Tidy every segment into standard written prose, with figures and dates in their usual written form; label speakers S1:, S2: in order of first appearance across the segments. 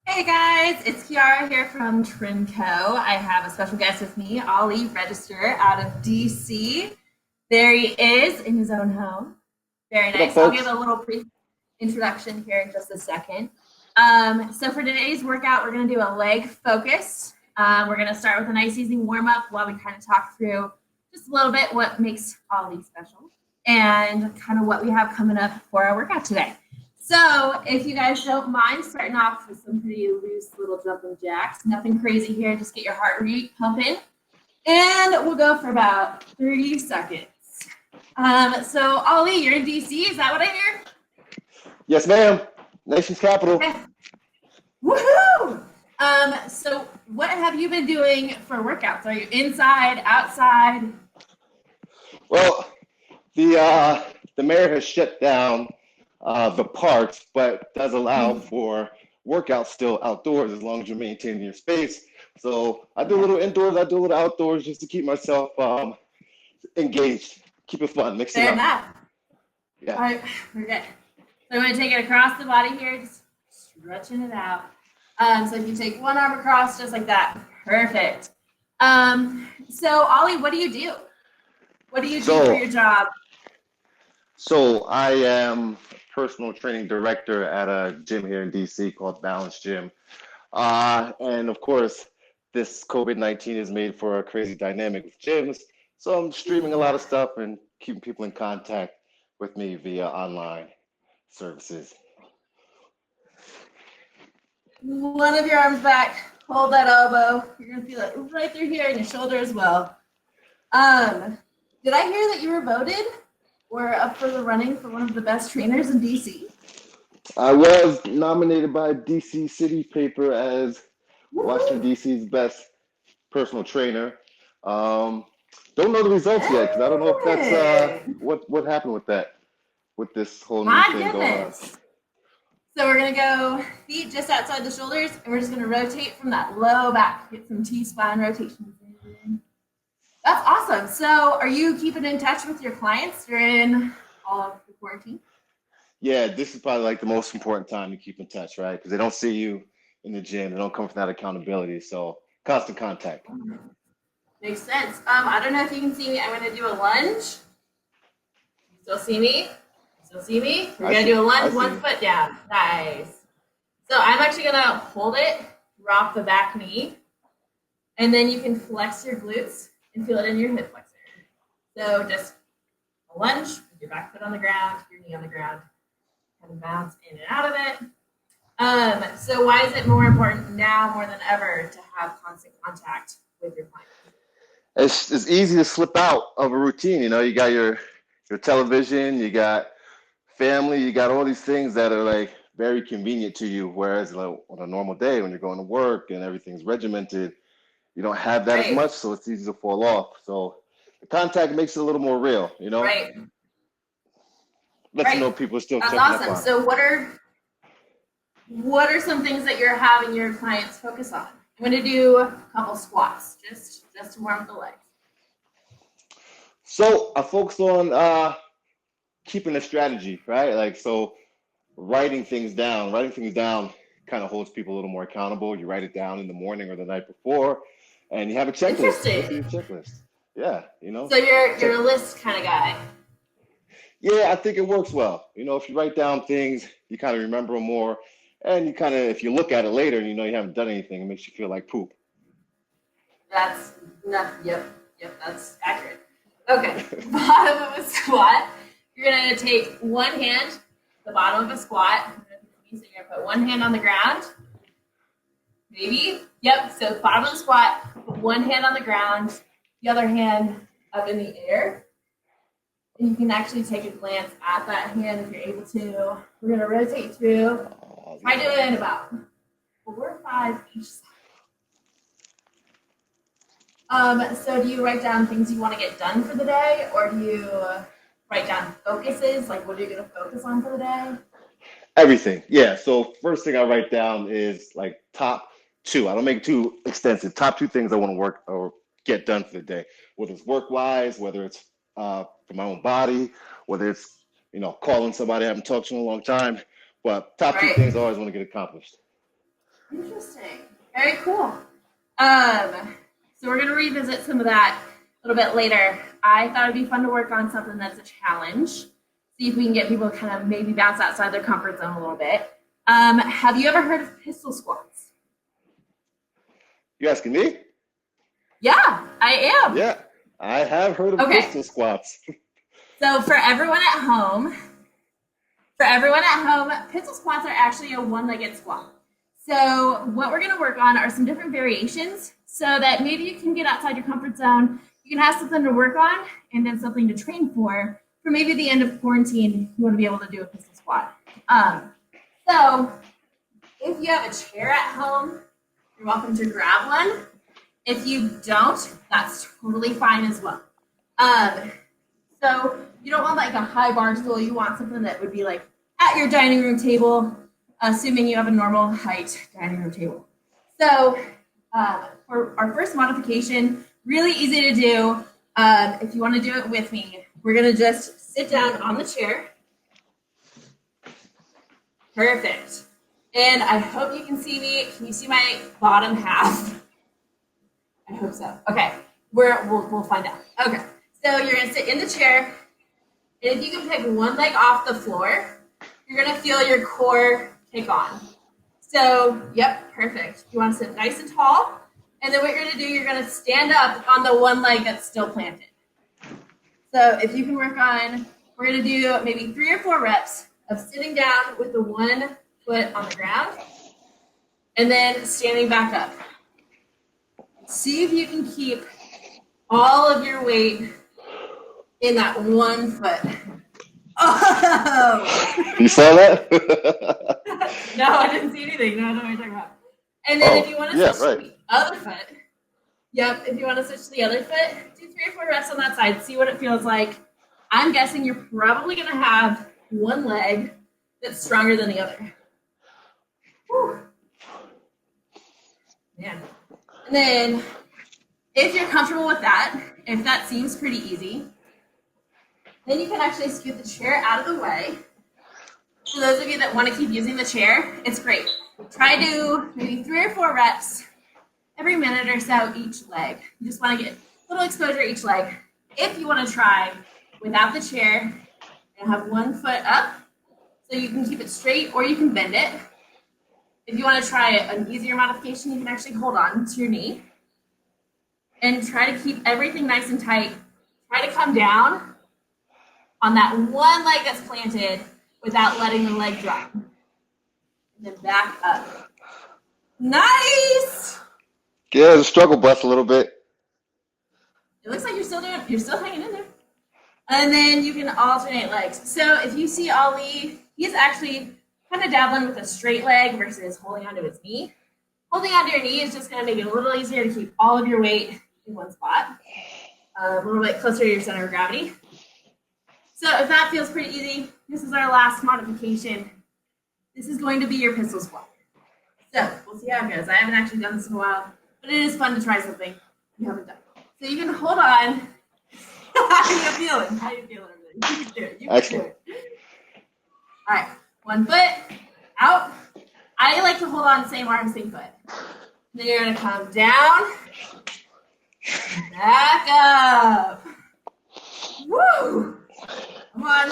S1: Hey guys, it's Kiara here from Trimco. I have a special guest with me, Ali Register out of DC. There he is in his own home. Very
S2: What up,
S1: nice. I'll give
S2: folks?
S1: a little brief introduction here in just a second. So for today's workout, we're going to do a leg focus. We're going to start with a nice easy warm up while we kind of talk through just a little bit what makes Ali special and kind of what we have coming up for our workout today. So if you guys don't mind starting off with some pretty loose little jumping jacks, nothing crazy here, just get your heart rate pumping. And we'll go for about 30 seconds. So Ali, you're in DC, is that what I hear?
S2: Yes, ma'am. Nation's capital.
S1: Okay. Woohoo! So what have you been doing for workouts? Are you inside, outside?
S2: Well, the mayor has shut down the parks, but does allow for workouts still outdoors as long as you're maintaining your space. So I do a little indoors, I do a little outdoors just to keep myself engaged, keep it fun, mix it
S1: Fair
S2: up.
S1: enough.
S2: Yeah.
S1: All right, we're good. So I'm going to take it across the body here, just stretching it out. So if you take one arm across just like that, perfect. So Ollie, what do you do? What do you do for
S2: So,
S1: your job?
S2: so I am a personal training director at a gym here in DC called Balance Gym. And of course, this COVID-19 is made for a crazy dynamic with gyms. So I'm streaming a lot of stuff and keeping people in contact with me via online services.
S1: One of your arms back, hold that elbow. You're going to feel it right through here and your shoulder as well. Did I hear that you were voted or up for the running for one of the best trainers in DC?
S2: I was nominated by DC City paper as Washington,
S1: Woohoo!
S2: DC's best personal trainer. Um, don't know the results yet because I don't know if that's
S1: Hey!
S2: what happened with that, with this whole new
S1: My
S2: thing going on.
S1: goodness. So we're going to go feet just outside the shoulders, and we're just going to rotate from that low back. Get some T-spine rotations in. That's awesome. So are you keeping in touch with your clients during all of the quarantine?
S2: Yeah, this is probably like the most important time to keep in touch, right? Because they don't see you in the gym, they don't come from that accountability. So constant contact.
S1: Makes sense. I don't know if you can see me. I'm going to do a lunge. Still see me? Still see me? We're going to do a lunge, one foot down. Nice. So I'm actually going to hold it, drop the back knee, and then you can flex your glutes and feel it in your hip flexor. So just a lunge, with your back foot on the ground, your knee on the ground, kind of bounce in and out of it. So why is it more important now more than ever to have constant contact with your clients?
S2: It's easy to slip out of a routine. You know, you got your television, you got family, you got all these things that are like very convenient to you. Whereas like, on a normal day when you're going to work and everything's regimented, you don't have that as
S1: Right,
S2: much, so it's easy to fall off. So the contact makes it a little more real, you know,
S1: right,
S2: lets you
S1: right.
S2: know people are still
S1: That's
S2: checking up
S1: awesome.
S2: on.
S1: So what are some things that you're having your clients focus on? I'm going to do a couple squats just to warm up the legs.
S2: So I focus on keeping a strategy, right? Like so writing things down. Writing things down kind of holds people a little more accountable. You write it down in the morning or the night before, and you have a checklist. Go through your
S1: Interesting.
S2: checklist. Yeah, you know,
S1: So you're
S2: check.
S1: a list kind of guy.
S2: Yeah, I think it works well. You know, if you write down things, you kind of remember them more, and you kind of, if you look at it later and you know you haven't done anything, it makes you feel like poop.
S1: That's not. Yep. That's accurate. Okay. Bottom of a squat. You're gonna take one hand, the bottom of a squat. So you're gonna put one hand on the ground. Maybe. Yep. So bottom of the squat, put one hand on the ground, the other hand up in the air. And you can actually take a glance at that hand if you're able to. We're gonna rotate through. Try doing about 4 or 5 each side. So do you write down things you want to get done for the day, or do you write down focuses? Like, what are you going to focus on for the day?
S2: Everything. Yeah. So first thing I write down is like top two. I don't make it too extensive. Top two things I want to work or get done for the day, whether it's work wise, whether it's for my own body, whether it's, you know, calling somebody I haven't talked to in a long time, But top two things I always want to get accomplished.
S1: Interesting. Very cool. So we're going to revisit some of that a little bit later. I thought it'd be fun to work on something that's a challenge. See if we can get people to kind of maybe bounce outside their comfort zone a little bit. Have you ever heard of pistol squats?
S2: You asking me?
S1: Yeah, I am.
S2: Yeah, I have heard of pistol squats.
S1: So for everyone at home, pistol squats are actually a one-legged squat. So what we're going to work on are some different variations so that maybe you can get outside your comfort zone. You can have something to work on and then something to train for maybe the end of quarantine. You want to be able to do a pistol squat. So if you have a chair at home, you're welcome to grab one. If you don't, that's totally fine as well. So you don't want like a high bar stool. You want something that would be like at your dining room table, assuming you have a normal height dining room table. So for our first modification, really easy to do. If you want to do it with me, we're going to just sit down on the chair. Perfect. And I hope you can see me. Can you see my bottom half? I hope so. Okay, we'll find out. Okay, so you're going to sit in the chair. And if you can pick one leg off the floor, you're going to feel your core kick on. So, yep, perfect. You want to sit nice and tall. And then what you're going to do, you're going to stand up on the one leg that's still planted. So if you can work on, we're going to do maybe 3 or 4 reps of sitting down with the one foot on the ground and then standing back up. See if you can keep all of your weight in that one foot. Oh!
S2: You saw that?
S1: No, I didn't see anything. No, I know what you're talking about. And then if you want to switch to the other foot, if you want to switch to the other foot, do 3 or 4 reps on that side. See what it feels like. I'm guessing you're probably going to have one leg that's stronger than the other. Whew. Man. And then if you're comfortable with that, if that seems pretty easy, then you can actually scoot the chair out of the way. For those of you that want to keep using the chair, it's great. Try to do maybe 3 or 4 reps every minute or so each leg. You just want to get a little exposure each leg. If you want to try without the chair and have one foot up, so you can keep it straight or you can bend it. If you want to try an easier modification, you can actually hold on to your knee and try to keep everything nice and tight. Try to come down on that one leg that's planted without letting the leg drop. And then back up. Nice!
S2: Yeah, the struggle bus a little bit.
S1: It looks like you're still hanging in there. And then you can alternate legs. So if you see Ali, he's actually kind of dabbling with a straight leg versus holding onto his knee. Holding onto your knee is just going to make it a little easier to keep all of your weight in one spot. A little bit closer to your center of gravity. So if that feels pretty easy, this is our last modification. This is going to be your pistol squat. So we'll see how it goes. I haven't actually done this in a while, but it is fun to try something you haven't done. So you can hold on. How are you feeling? How are you feeling? You can do it. You can do it. All right. One foot out. I like to hold on same arm, same foot. Then you're going to come down. Back up. Woo! Come on.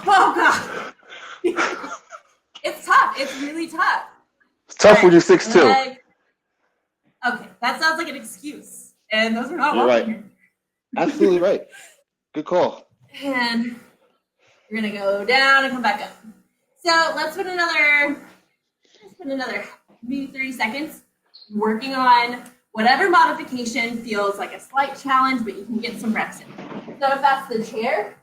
S1: Oh, God. It's tough. It's really tough.
S2: It's tough when you're 6'2".
S1: Okay, that sounds like an excuse. And those are not
S2: You're
S1: welcome
S2: right.
S1: here.
S2: Absolutely right. Good call.
S1: And you're going to go down and come back up. So let's put another maybe 30 seconds working on whatever modification feels like a slight challenge, but you can get some reps in. So if that's the chair,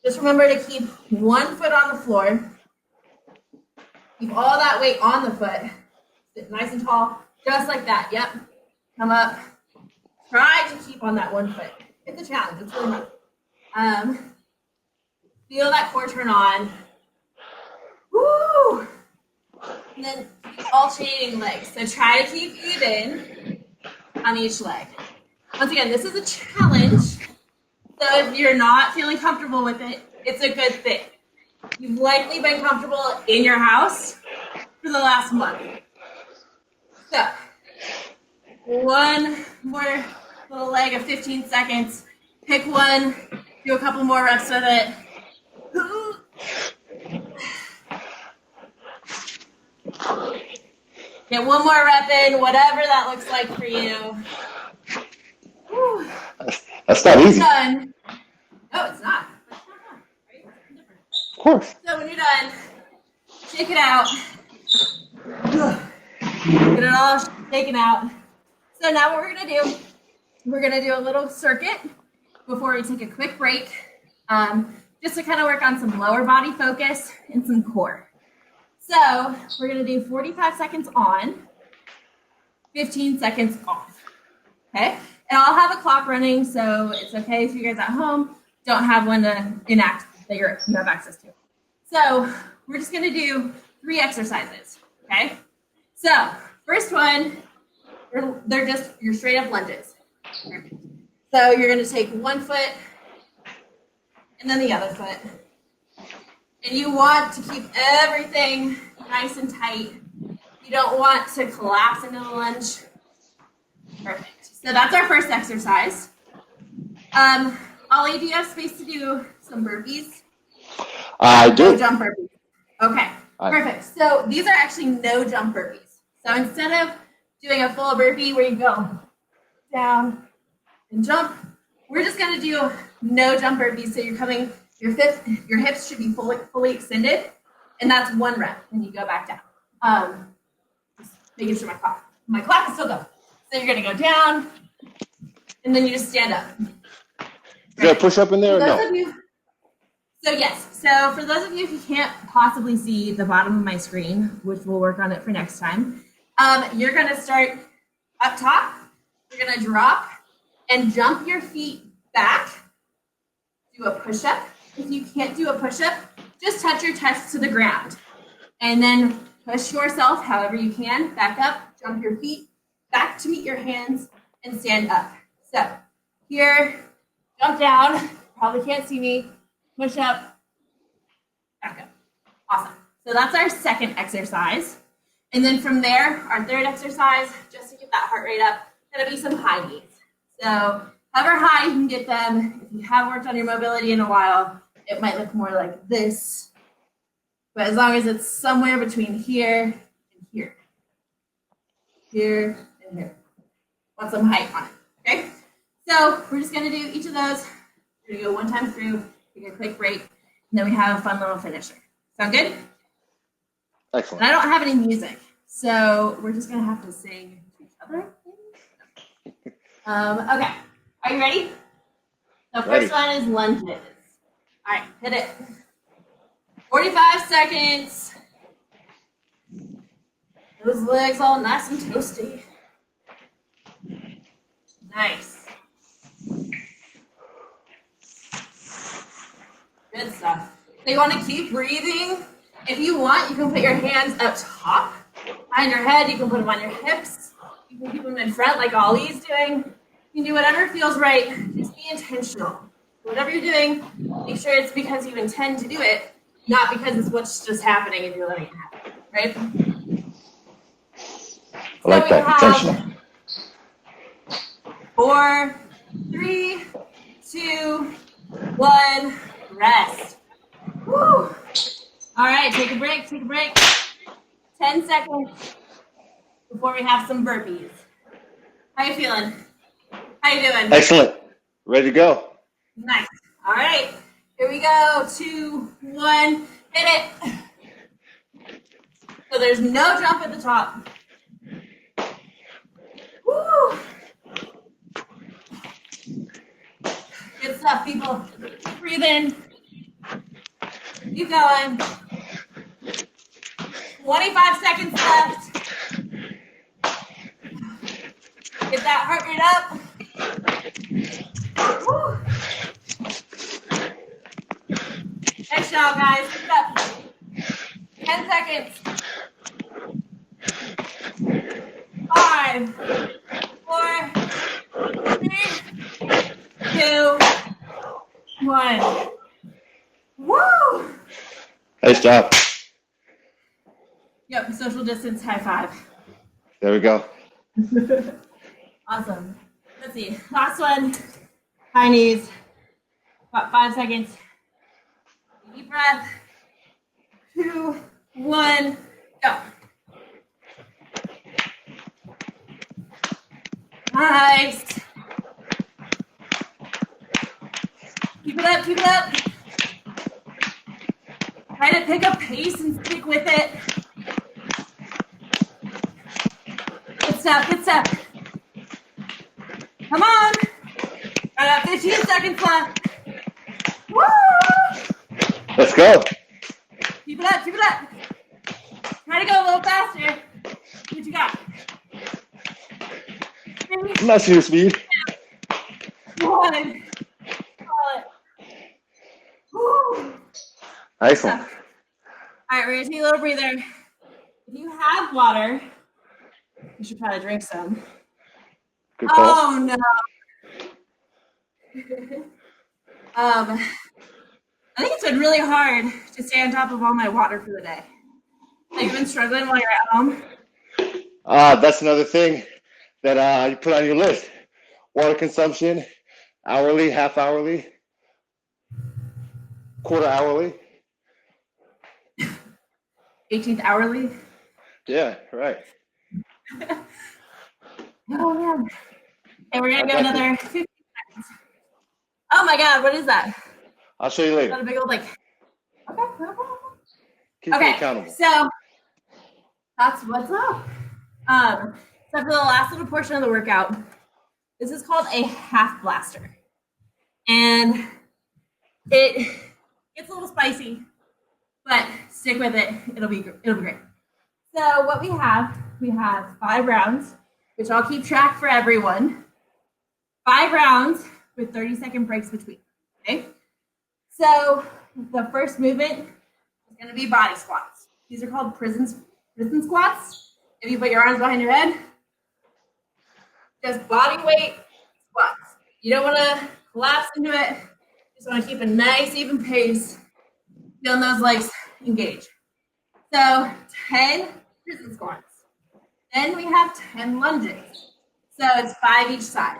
S1: just remember to keep one foot on the floor. Keep all that weight on the foot. Sit nice and tall, just like that. Yep. Come up. Try to keep on that one foot. It's a challenge. It's really hard. Feel that core turn on. Woo! And then keep alternating legs. So try to keep even on each leg. Once again, this is a challenge. So if you're not feeling comfortable with it, it's a good thing. You've likely been comfortable in your house for the last month. So, one more little leg of 15 seconds. Pick one, do a couple more reps with it. Get one more rep in, whatever that looks like for you. Whew.
S2: That's not easy.
S1: Done. No, it's not. Right?
S2: Of course.
S1: So when you're done, shake it out. Get it all shaken out. So now what we're going to do, we're going to do a little circuit before we take a quick break, just to kind of work on some lower body focus and some core. So we're going to do 45 seconds on, 15 seconds off. Okay? And I'll have a clock running, so it's okay if you guys at home don't have one to enact that you have access to. So we're just going to do 3 exercises. Okay? So first one, they're just your straight up lunges. So you're going to take one foot and then the other foot. And you want to keep everything nice and tight. You don't want to collapse into the lunge. Perfect. So that's our first exercise. Ollie, do you have space to do some burpees?
S2: I do.
S1: No jump burpees. Okay, perfect. So these are actually no jump burpees. So instead of doing a full burpee where you go down and jump, we're just going to do no jump burpees. So you're coming, your hips should be fully extended, and that's 1 rep. And you go back down. Just making sure my clock is still going. So you're going to go down, and then you just stand up.
S2: Is there a push-up in there or no?
S1: So yes. So for those of you who can't possibly see the bottom of my screen, which we'll work on it for next time, you're going to start up top. You're going to drop and jump your feet back. Do a push-up. If you can't do a push-up, just touch your chest to the ground. And then push yourself however you can. Back up, jump your feet back to meet your hands, and stand up. So here, jump down. Probably can't see me. Push up, back up. Awesome. So that's our second exercise. And then from there, our third exercise, just to get that heart rate up, gonna be some high knees. So however high you can get them. If you have worked on your mobility in a while, it might look more like this. But as long as it's somewhere between here and here. Here and here. Want some height on it, okay? So we're just gonna do each of those. We're gonna go one time through, take a quick break, and then we have a fun little finisher. Sound good?
S2: Excellent.
S1: And I don't have any music, so we're just gonna have to sing to each other. Okay, are you ready? The first one is lunges. All right, hit it. 45 seconds. Those legs all nice and toasty. Nice. Good stuff. So you want to keep breathing. If you want, you can put your hands up top, behind your head. You can put them on your hips. You can keep them in front like Ollie's doing. You can do whatever feels right. Just be intentional. Whatever you're doing, make sure it's because you intend to do it, not because it's what's just happening and you're letting it happen, right?
S2: I like that, intentional.
S1: 4, 3, 2, 1, rest. Woo. All right, take a break. 10 seconds before we have some burpees. How you feeling? How you doing?
S2: Excellent. Ready to go.
S1: Nice. All right, here we go. 2, 1, hit it. So there's no jump at the top. Woo! Good stuff, people. Breathe in. Keep going. 25 seconds left. Get that heart rate up. Woo! Nice job, guys. Keep it up. 10 seconds. 5, 4, 3, 2, 1. Woo!
S2: Nice job.
S1: Yep, social distance high five.
S2: There we go.
S1: Awesome. Let's see. Last one. High knees. About 5 seconds. Deep breath. 2, 1, go. Nice. Keep it up, keep it up. Try to pick up pace and stick with it. Good step, good step. Come on. I got 15 seconds left. Woo!
S2: Let's go.
S1: Keep it up, keep it up. Try to go a little faster. What you got?
S2: I'm not seeing speed.
S1: 1. Woo.
S2: Nice one.
S1: All right, we're gonna take a little breather. If you have water, you should try to drink some.
S2: Good call.
S1: Oh no. I think it's been really hard to stay on top of all my water for the day. Have you been struggling while you're at home?
S2: That's another thing that you put on your list. Water consumption, hourly, half hourly, quarter hourly.
S1: 18th hourly?
S2: Yeah, right.
S1: Oh man. Okay, we're gonna go another 15 seconds. Oh my god, what is that?
S2: I'll show you
S1: Is
S2: later.
S1: that a big old like okay, no problem.
S2: Keep me
S1: Okay,
S2: accountable.
S1: so that's what's up. So for the last little portion of the workout, this is called a half blaster. And it gets a little spicy, but stick with it. It'll be great. So what we have 5 rounds, which I'll keep track for everyone. 5 rounds with 30-second breaks between. Okay. So the first movement is going to be body squats. These are called prison squats. If you put your arms behind your head, just body weight squats. You don't want to collapse into it. You just want to keep a nice even pace. Feeling those legs engage. So 10 prison squats. Then we have 10 lunges. So it's 5 each side.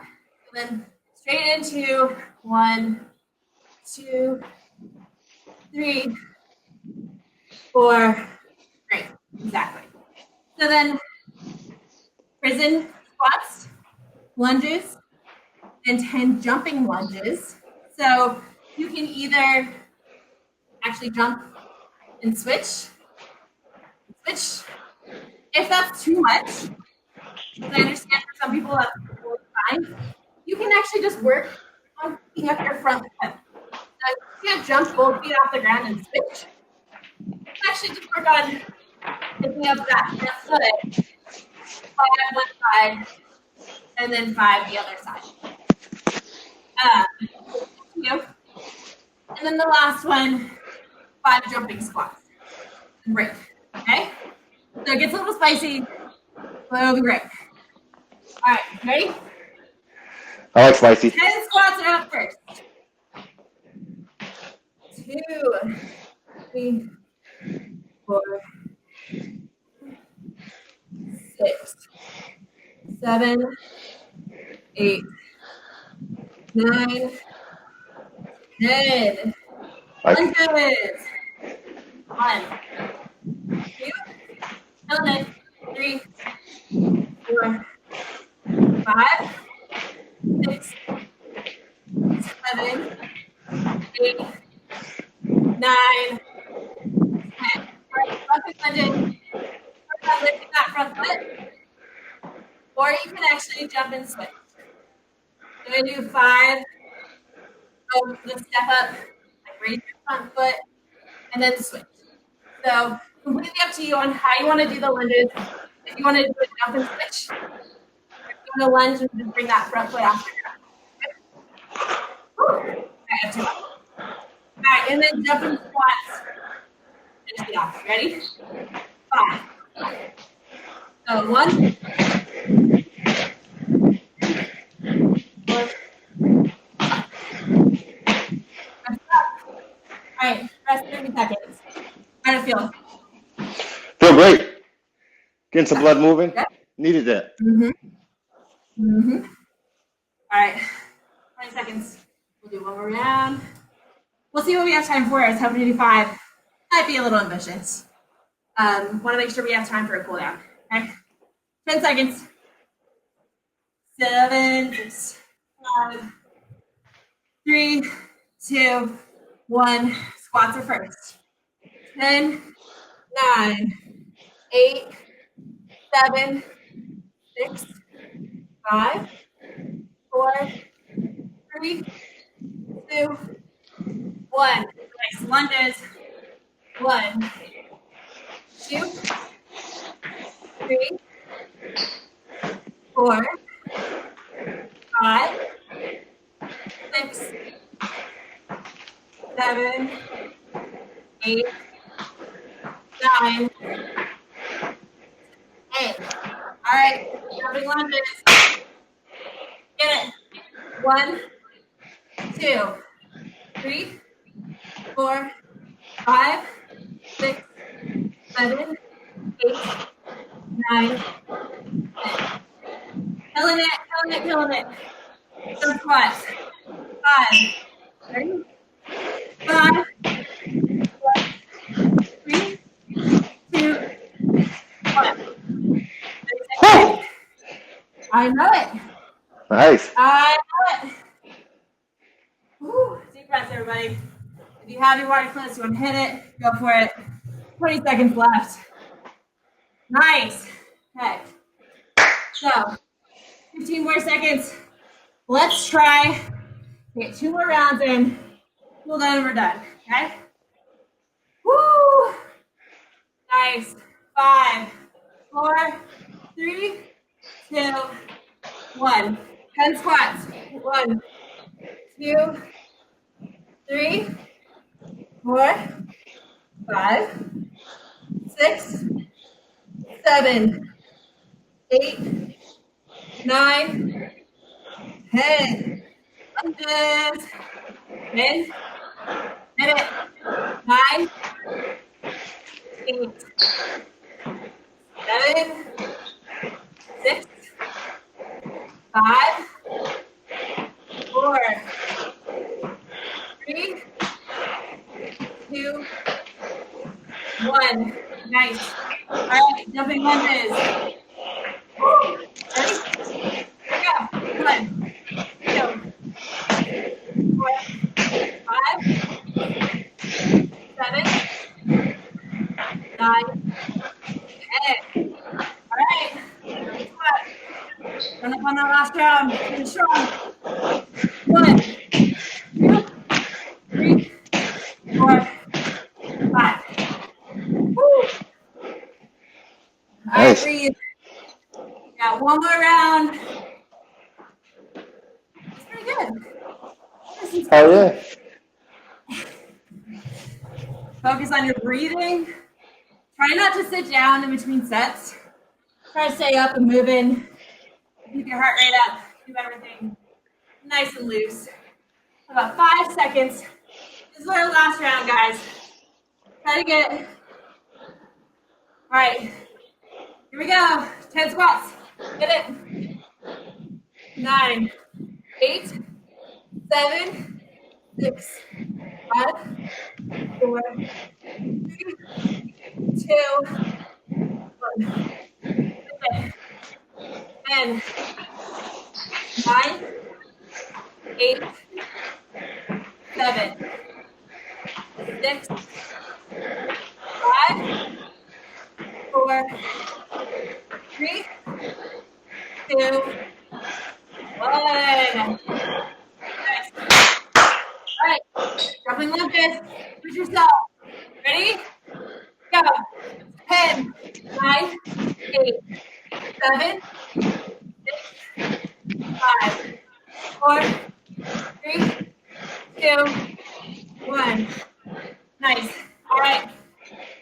S1: And then straight into 1, 2, 3, 4. Great, exactly. So then prison squats, lunges, and 10 jumping lunges. So you can either actually jump and switch. If that's too much, I understand for some people that's totally fine. You can actually just work on picking up your front foot. You can't jump both feet off the ground and switch. You can actually just work on picking up that front foot, 5 one side, and then 5 the other side. And then the last one, 5 jumping squats. Break. Okay? So it gets a little spicy, but it'll be great. All right, ready?
S2: I like spicy.
S1: 10 squats are up first. 2, 3, 4, 6, 7, 8, 9, 10. Lunges. 1, 2, 3, 4, 5, 6, 7, 8, 9, 10. Front lunges. Work on lifting that front foot. Or you can actually jump and switch. So I do 5. So the step up, like raise your front foot, and then switch. So completely up to you on how you want to do the lunges. If you want to do a jump and switch, if you want to lunge and just bring that front foot off the ground. Okay? I have 2 up. All right, and then jump and squats. Finish it off. Ready? 5. So 1, 4. All right, rest 30 seconds. How do you feel?
S2: Feel great. Getting some blood moving.
S1: Good?
S2: Needed that.
S1: All right, 20 seconds. We'll do one more round. We'll see what we have time for. I was hoping to do 5. Might be a little ambitious. Want to make sure we have time for a cool down. Okay, 10 seconds. 7, 6, 5, 3, 2, 1. Squats are first. 10, 9, 8, 7, 6, 5, 4, 3, 2, 1. Nice lunges. 1, 2, 3, 4, 5, 6, 7, 8, 9, 10. All right, jumping lunges. Get it. 1, 2, 3, 4, 5, 6, 7, 8, 9, 10. Killing it, killing it, killing it. Some squats. 5, 3, 5, 4, 3, 2, 1.
S2: Woo!
S1: I know it.
S2: Nice.
S1: I know it. Woo. Deep breaths, everybody. If you have your water close, you want to hit it, go for it. 20 seconds left. Nice. Okay. So, 15 more seconds. Let's try to get 2 more rounds in. Cool down and we're done. Okay? Woo! Nice. 5, 4, 3, 2, 1. 10 squats. 1, 2, 3, 4, 5, 6, 7, 8, 9, 10. Lunges. 10, minute, 9, 8, 7, 6, 5, 4, 3, 2, 1. Nice. All right, jumping lunges. Woo. Ready? Here we go. 1, 2, 4, 5, 7, 9, 10. All right. Jumping squat. Run up on that last round. Finish strong. 1, 2, 3, 4, 5. Woo. All right,
S2: Nice.
S1: breathe. Got one more round. It's pretty good.
S2: Oh yeah.
S1: Focus on your breathing. Try not to sit down in between sets. Try to stay up and moving. Keep your heart rate up. Keep everything nice and loose. About 5 seconds. This is our last round, guys. Try to get. All right. Here we go. 10 squats. Get it. 9, 8, 7, 6, 5, 4, 3, 2, 1. 10, 9, 8, 7, 6, 5, 4, 3, 2, 1. Nice. All right, jumping lunges. Push yourself. Ready? Go. 10, 9, 8, 7, 6, 5, 4, 3, 2, 1. Nice. All right.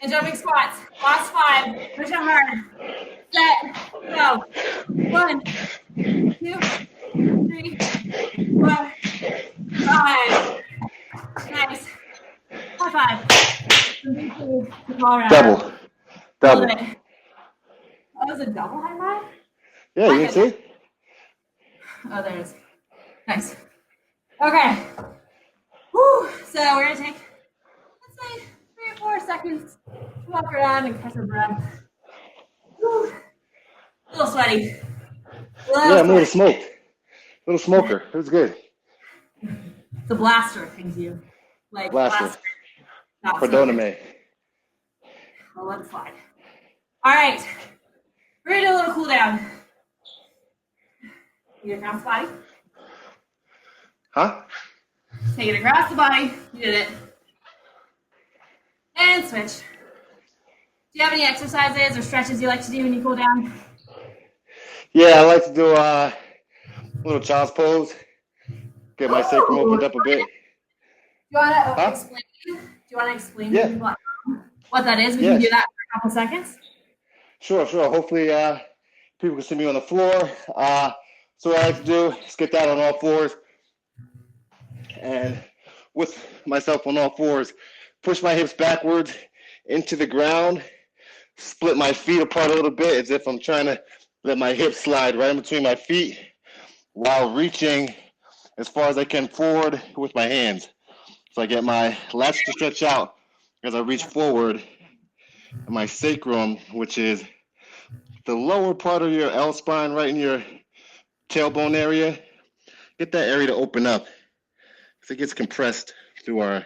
S1: And jumping squats. Last 5. Push it hard. Set. Go. 1, 2, 3, 4, 5. Nice. High five. from DC to Colorado.
S2: Double.
S1: Killed
S2: Double.
S1: it. Oh, was a double high five?
S2: Yeah, you
S1: My
S2: didn't see?
S1: goodness. Oh, there it is. Nice. Okay. Whew. So we're gonna take, let's say, 3 or 4 seconds to walk around and catch our breath. Whew. A little sweaty. A
S2: Yeah,
S1: little
S2: I'm a little
S1: sweaty.
S2: smoked. Little smoker. It was good.
S1: The blaster things you. Like
S2: Blaster.
S1: blaster. Not smoking.
S2: Perdoname.
S1: I'll let it slide. All right. We're gonna do a little cool down. Take it across the body.
S2: Huh?
S1: Take it across the body. You did it. And switch. Do you have any exercises or stretches you like to do when you cool down?
S2: Yeah, I like to do a little child's pose. Get my sacrum opened up a bit.
S1: Do you want to
S2: Huh?
S1: explain? Do you want to explain
S2: Yeah.
S1: to people at home what that is? We
S2: Yes.
S1: can do that for a couple seconds.
S2: Sure. Hopefully, people can see me on the floor. So what I like to do is get down on all fours, and with myself on all fours, push my hips backwards into the ground, split my feet apart a little bit as if I'm trying to let my hips slide right in between my feet while reaching as far as I can forward with my hands. So I get my lats to stretch out as I reach forward, and my sacrum, which is the lower part of your L spine, right in your tailbone area, get that area to open up. Because it gets compressed through our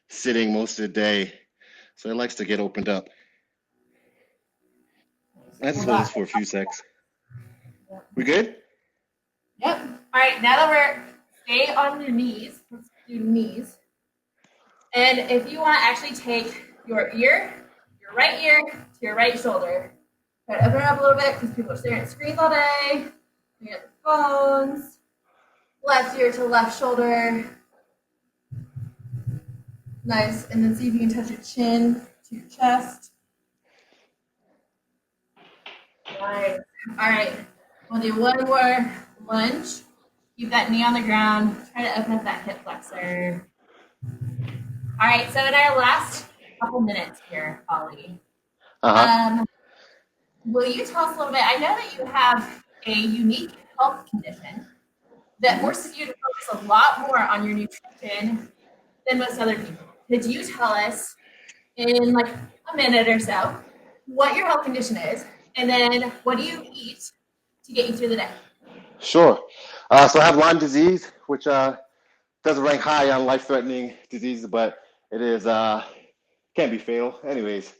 S2: sitting most of the day. So it likes to get opened up. Let's hold this for a few seconds. We good?
S1: Yep. All right, now that we're, stay on your knees. Let's do knees. And if you want to actually take your right ear to your right shoulder. Try to open it up a little bit because people are staring at screens all day. You get the phones. Left ear to left shoulder. Nice. And then see if you can touch your chin to your chest. Nice. All right. We'll do one more lunge. Keep that knee on the ground. Try to open up that hip flexor. All right. So in our last couple minutes here, Ollie, will you tell us a little bit? I know that you have a unique health condition that forces you to focus a lot more on your nutrition than most other people. Could you tell us in like a minute or so what your health condition is, and then what do you eat to get you through the day?
S2: Sure. So I have Lyme disease, which doesn't rank high on life-threatening diseases, but it is can be fatal. Anyways,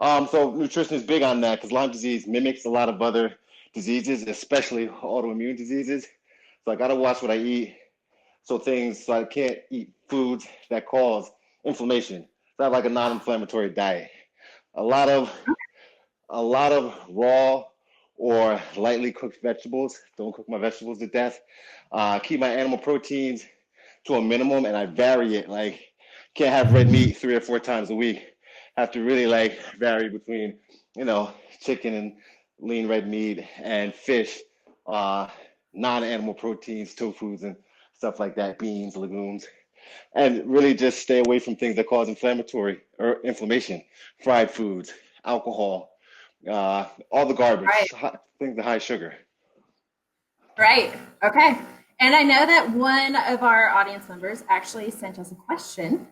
S2: so nutrition is big on that because Lyme disease mimics a lot of other diseases, especially autoimmune diseases. So I gotta watch what I eat. So I can't eat foods that cause inflammation. So I have like a non-inflammatory diet. A lot of raw or lightly cooked vegetables. Don't cook my vegetables to death. Keep my animal proteins to a minimum, and I vary it. Like, can't have red meat 3 or 4 times a week. Have to really like vary between, chicken and lean red meat and fish, non-animal proteins, tofus and stuff like that, beans, legumes, and really just stay away from things that cause inflammatory or inflammation, fried foods, alcohol, all the garbage, things that high sugar.
S1: Right. Okay. And I know that one of our audience members actually sent us a question,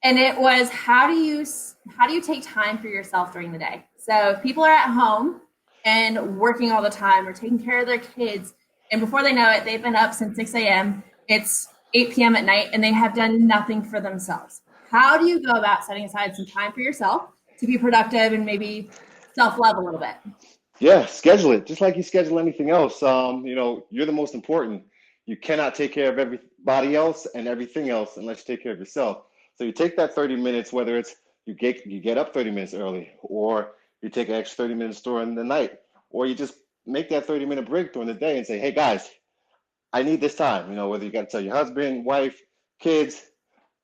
S1: and it was, how do you take time for yourself during the day? So if people are at home and working all the time or taking care of their kids, and before they know it, they've been up since 6 a.m., it's 8 p.m. at night, and they have done nothing for themselves. How do you go about setting aside some time for yourself to be productive and maybe self-love a little bit?
S2: Yeah, schedule it just like you schedule anything else. You're the most important. You cannot take care of everybody else and everything else unless you take care of yourself. So you take that 30 minutes, whether it's you get up 30 minutes early, or you take an extra 30 minutes during the night, or you just make that 30-minute break during the day and say, hey guys, I need this time. Whether you got to tell your husband, wife, kids,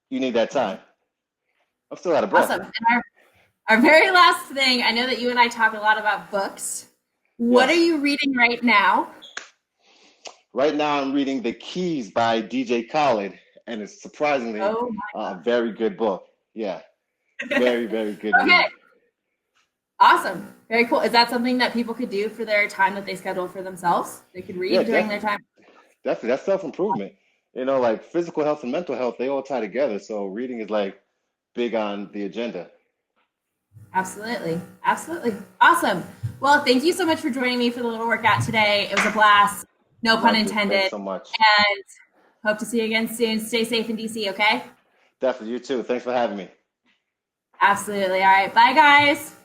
S2: you need that time. I'm still out of breath.
S1: Awesome. And our very last thing, I know that you and I talk a lot about books. What are you reading right now?
S2: Right now, I'm reading The Keys by DJ Khaled, and it's surprisingly a very good book. Yeah. Very, very good
S1: Okay.
S2: read.
S1: Awesome. Very cool. Is that something that people could do for their time that they schedule for themselves? They could read
S2: Yeah,
S1: during their time?
S2: definitely. That's self-improvement. You know, like physical health and mental health, they all tie together. So reading is like big on the agenda.
S1: Absolutely. Absolutely. Awesome. Well, thank you so much for joining me for the little workout today. It was a blast. No pun
S2: Loved it. Thanks
S1: intended.
S2: so much.
S1: And hope to see you again soon. Stay safe in DC, okay?
S2: Definitely. You too. Thanks for having me.
S1: Absolutely. All right. Bye, guys.